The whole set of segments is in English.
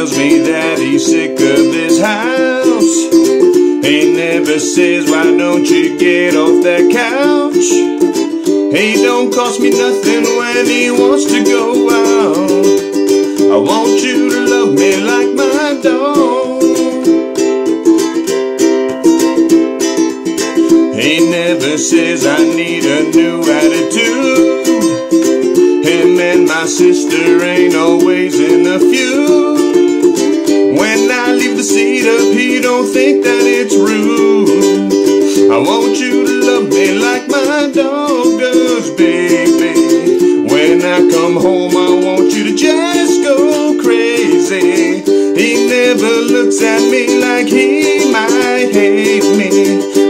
tells me that he's sick of this house. He never says, why don't you get off that couch? He don't cost me nothing when he wants to go out. I want you to love me like my dog. He never says I need a new attitude. Him and my sister ain't always in a feud. When I leave the seat up, he don't think that it's rude. I want you to love me like my dog does, baby. When I come home, I want you to just go crazy. He never looks at me like he might hate me.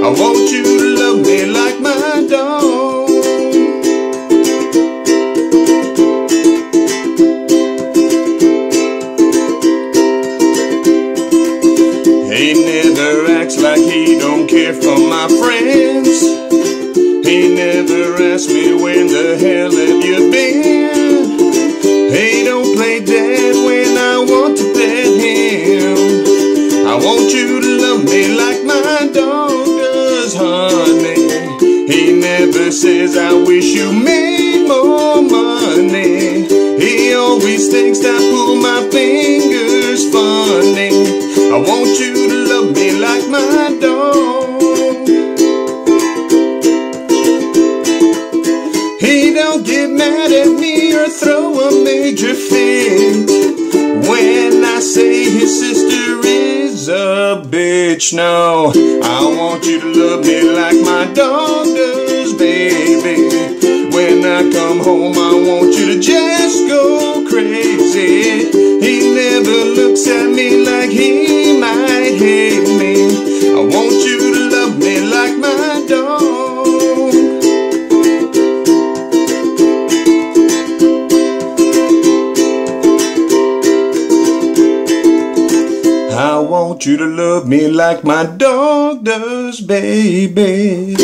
I want you to love me like my dog. He never acts like he don't care for my friends. He never asks me when the hell have you been. He don't play dead when I want to pet him. I want you to love me like my dog does, honey. He never says I wish you made more money. He always thinks I pull my fingers funny. I want you to love me like my dog. He don't get mad at me or throw a major fit when I say his sister is a bitch. No, I want you to love me like my dog does, baby. When I come home, I want you to just go crazy. He never looks at me like he might hate me. I want you to love me like my dog. I want you to love me like my dog does, baby.